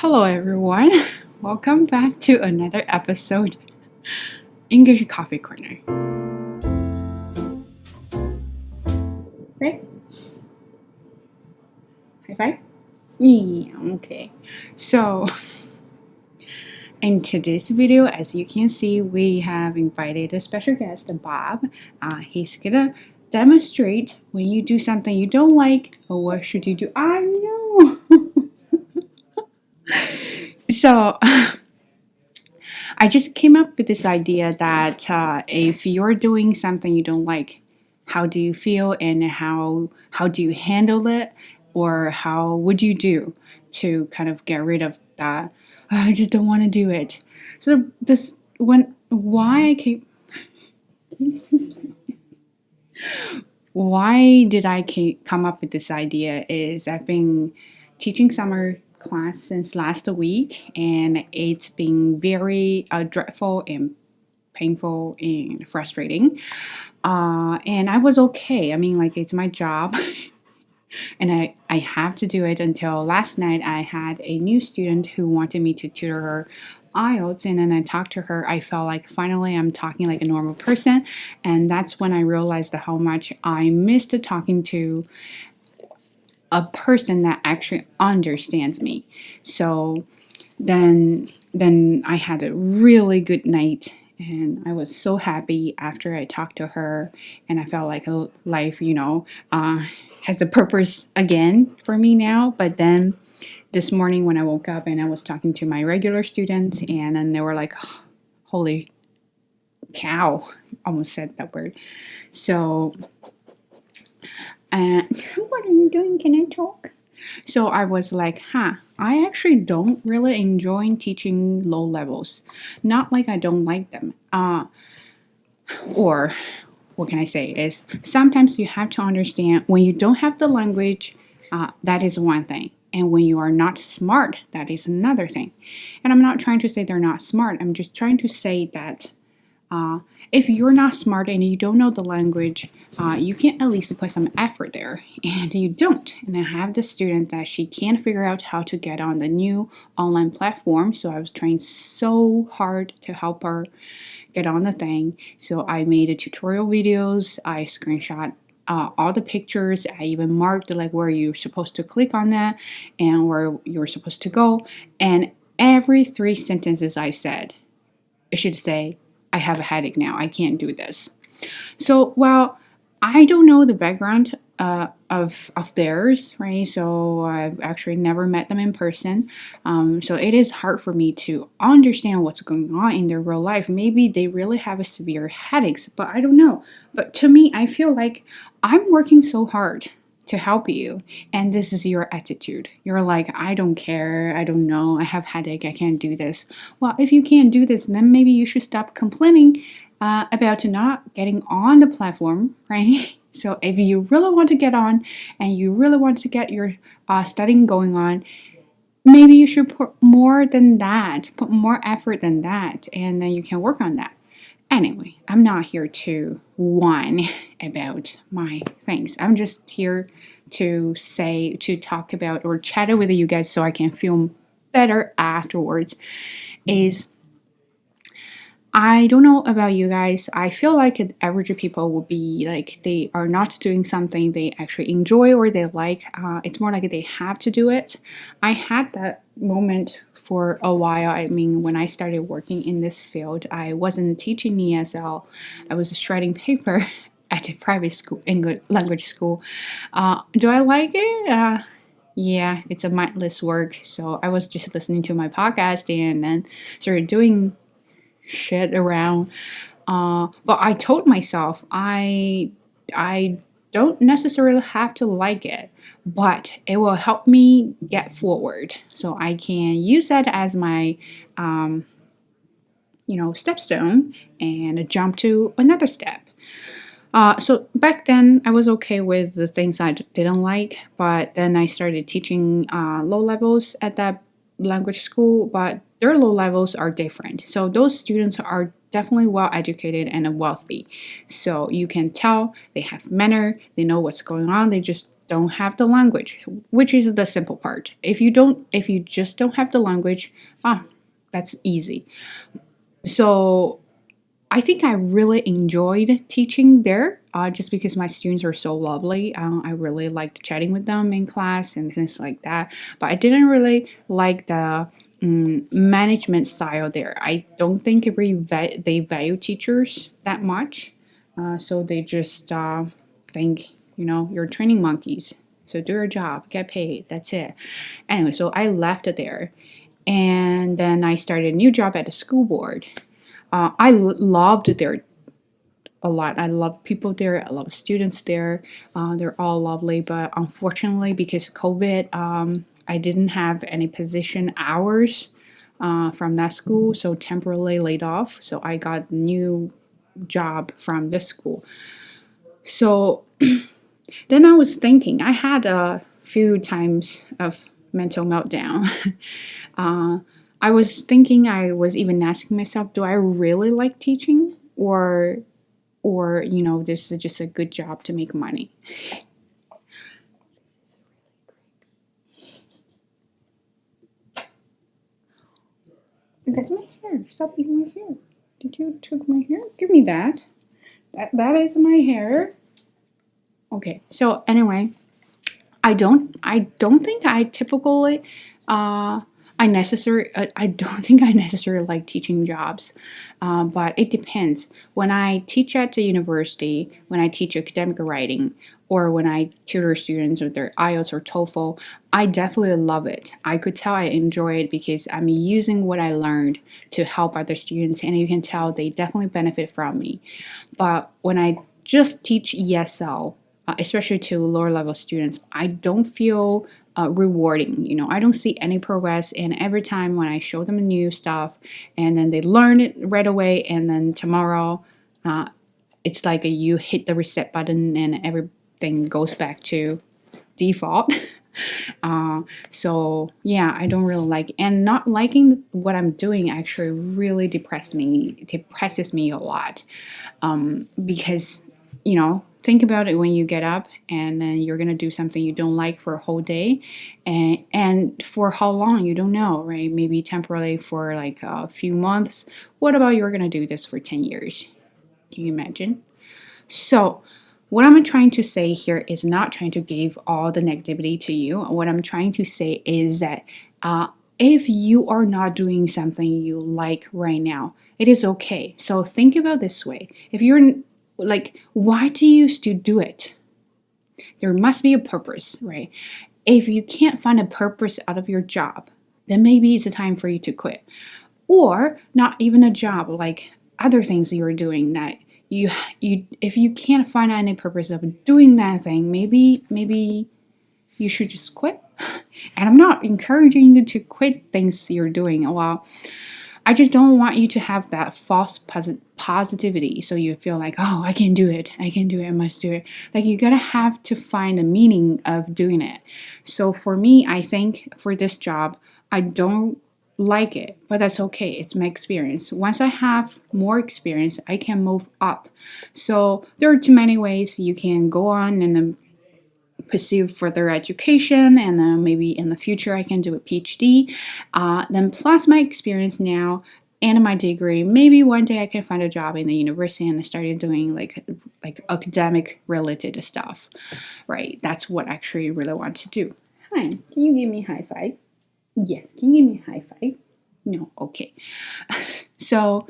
Hello everyone, welcome back to another episode English Coffee Corner. Right? High five? Yeah, okay. So, in today's video, as you can see, we have invited a special guest, Bob. He's gonna demonstrate when you do something you don't like, or what should you do? I know! So, I just came up with this idea that if you're doing something you don't like, how do you feel and how do you handle it, or how would you do to kind of get rid of that? I just don't want to do it. So why did I come up with this idea is I've been teaching summer class since last week, and it's been very dreadful and painful and frustrating. And I was okay. I mean, like, it's my job. And I have to do it until last night. I had a new student who wanted me to tutor her IELTS, and then I talked to her. I felt like finally I'm talking like a normal person, and that's when I realized how much I missed talking to a person that actually understands me. So then I had a really good night, and I was so happy after I talked to her, and I felt like life, has a purpose again for me now. But then this morning when I woke up and I was talking to my regular students, and then they were like, holy cow, almost said that word. So what are you doing? Can I talk? So I was like, I actually don't really enjoy teaching low levels. Not like I don't like them. Or what can I say is sometimes you have to understand when you don't have the language, that is one thing. And when you are not smart, that is another thing. And I'm not trying to say they're not smart. I'm just trying to say that if you're not smart and you don't know the language, you can at least put some effort there, and you don't. And I have this student that she can't figure out how to get on the new online platform, so I was trying so hard to help her get on the thing. So I made tutorial videos, I screenshot all the pictures, I even marked like where you're supposed to click on that and where you're supposed to go, and every 3 sentences I said, it should say, I have a headache now, I can't do this. So, well, I don't know the background of theirs, right? So I've actually never met them in person. So it is hard for me to understand what's going on in their real life. Maybe they really have a severe headaches, but I don't know. But to me, I feel like I'm working so hard to help you, and this is your attitude. You're like, I don't care, I don't know, I have headache, I can't do this. Well, if you can't do this, then maybe you should stop complaining about not getting on the platform, right? So if you really want to get on and you really want to get your studying going on, maybe you should put more than that, put more effort than that, and then you can work on that. Anyway, I'm not here to whine about my things. I'm just here to talk about or chat with you guys so I can feel better afterwards. I don't know about you guys. I feel like average people will be like they are not doing something they actually enjoy or they like. It's more like they have to do it. I had that moment for a while. I mean, when I started working in this field, I wasn't teaching ESL. I was shredding paper at a private school, English language school. Do I like it? Yeah, it's a mindless work. So I was just listening to my podcast and then started doing shit around. But I told myself I don't necessarily have to like it, but it will help me get forward. So I can use that as my stepstone and jump to another step. So back then I was okay with the things I didn't like, but then I started teaching low levels at that language school, but their low levels are different. So those students are definitely well educated and wealthy. So you can tell they have manner, they know what's going on, they just don't have the language, which is the simple part. If you just don't have the language, that's easy. So I think I really enjoyed teaching there, just because my students are so lovely. I really liked chatting with them in class and things like that. But I didn't really like the management style there. I don't think they value teachers that much. So they just think, you're training monkeys. So do your job, get paid, that's it. Anyway, so I left there. And then I started a new job at the school board. I loved it there a lot. I love people there. I love students there. They're all lovely. But unfortunately, because of COVID, I didn't have any position hours from that school, so temporarily laid off. So I got a new job from this school. So then I was thinking, I had a few times of mental meltdown. I was thinking, I was even asking myself, do I really like teaching, or this is just a good job to make money? That's my hair. Stop eating my hair. Did you took my hair? Give me that. That is my hair. Okay. So anyway, I don't think I typically I don't think I necessarily like teaching jobs, but it depends. When I teach at the university, when I teach academic writing, or when I tutor students with their IELTS or TOEFL, I definitely love it. I could tell I enjoy it because I'm using what I learned to help other students, and you can tell they definitely benefit from me. But when I just teach ESL, especially to lower level students, I don't feel rewarding. I don't see any progress, and every time when I show them new stuff and then they learn it right away, and then tomorrow it's like you hit the reset button and everything goes back to default. So yeah, I don't really like, and not liking what I'm doing actually really depresses me a lot, because think about it. When you get up and then you're gonna do something you don't like for a whole day, and for how long you don't know, right? Maybe temporarily for like a few months. What about you're gonna do this for 10 years? Can you imagine? So what I'm trying to say here is not trying to give all the negativity to you. What I'm trying to say is that if you are not doing something you like right now, it is okay. So think about this way. If you're like, why do you still do it? There must be a purpose, right? If you can't find a purpose out of your job, then maybe it's a time for you to quit. Or not even a job, like other things you're doing that if you can't find any purpose of doing that thing, maybe you should just quit. And I'm not encouraging you to quit things you're doing. Well, I just don't want you to have that false positivity, so you feel like, oh, I can do it, I must do it. Like, you gotta have to find a meaning of doing it. So for me, I think for this job, I don't like it, but that's okay. It's my experience. Once I have more experience, I can move up. So there are too many ways you can go on and pursue further education, and maybe in the future I can do a PhD. Then plus my experience now and my degree, maybe one day I can find a job in the university and start doing like academic related stuff, right? That's what I actually really want to do. Hi, can you give me a high five? Yeah, can you give me a high five? No, okay. So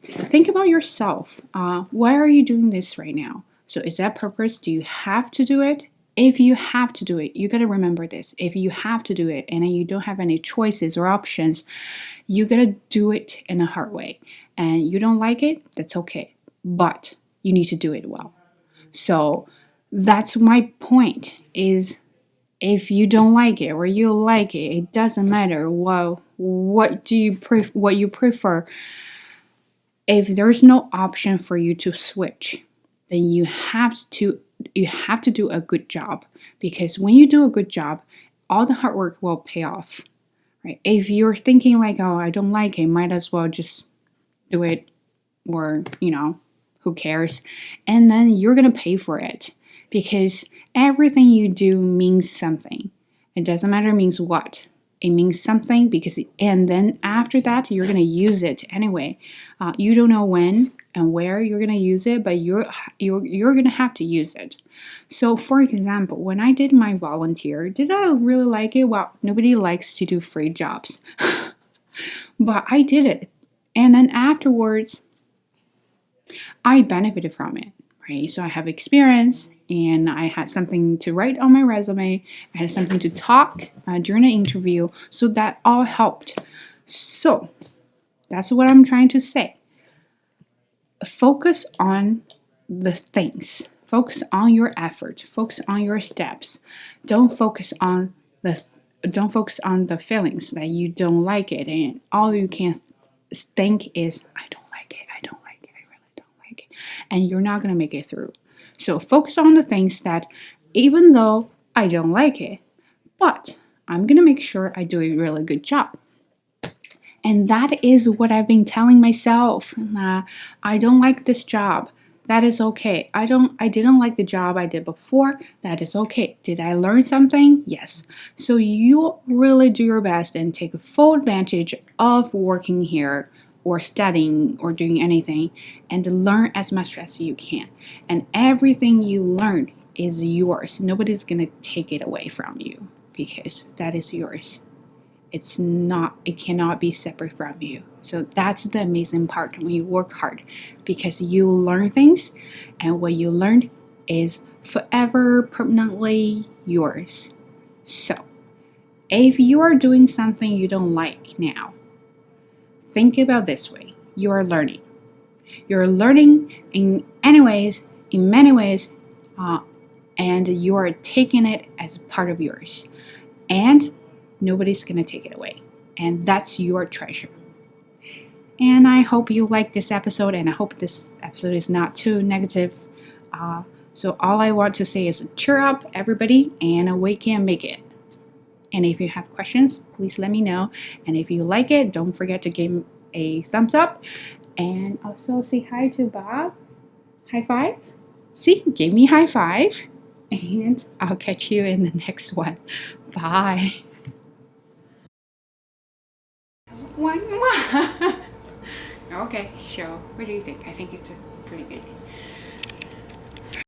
think about yourself. Why are you doing this right now? So is that purpose? Do you have to do it? If you have to do it, you got to remember this. If you have to do it and you don't have any choices or options, you got to do it in a hard way. And you don't like it, that's okay. But you need to do it well. So that's my point, is if you don't like it or you like it, it doesn't matter what you prefer. If there's no option for you to switch, then you have to do a good job, because when you do a good job, all the hard work will pay off, right? If you're thinking like, oh, I don't like it, might as well just do it, or, who cares? And then you're going to pay for it, because everything you do means something. It doesn't matter means what. It means something, and then after that, you're going to use it anyway. You don't know when and where you're going to use it, but you're going to have to use it. So, for example, when I did my volunteer, did I really like it? Well, nobody likes to do free jobs. But I did it. And then afterwards, I benefited from it, right? So I have experience, and I had something to write on my resume. I had something to talk during the interview. So that all helped. So that's what I'm trying to say. Focus on the things. Focus on your effort. Focus on your steps. Don't focus on the feelings that you don't like it, and all you can think is, I don't like it. I really don't like it. And you're not going to make it through. So focus on the things that, even though I don't like it, but I'm going to make sure I do a really good job. And that is what I've been telling myself. I don't like this job. That is okay. I didn't like the job I did before. That is okay. Did I learn something? Yes. So you really do your best and take full advantage of working here, or studying, or doing anything, and learn as much as you can. And everything you learn is yours. Nobody's going to take it away from you, because that is yours. It cannot be separate from you. So that's the amazing part when you work hard, because you learn things, and what you learned is forever, permanently yours. So if you are doing something you don't like now, think about this way. You are learning. You're learning in many ways, and you are taking it as part of yours. And nobody's going to take it away. And that's your treasure. And I hope you like this episode, and I hope this episode is not too negative. So all I want to say is cheer up, everybody, and we can make it. And if you have questions, please let me know. And if you like it, don't forget to give a thumbs up. And also say hi to Bob. High five. See, give me high five. And I'll catch you in the next one. Bye. One more. Okay, so what do you think? I think it's pretty good.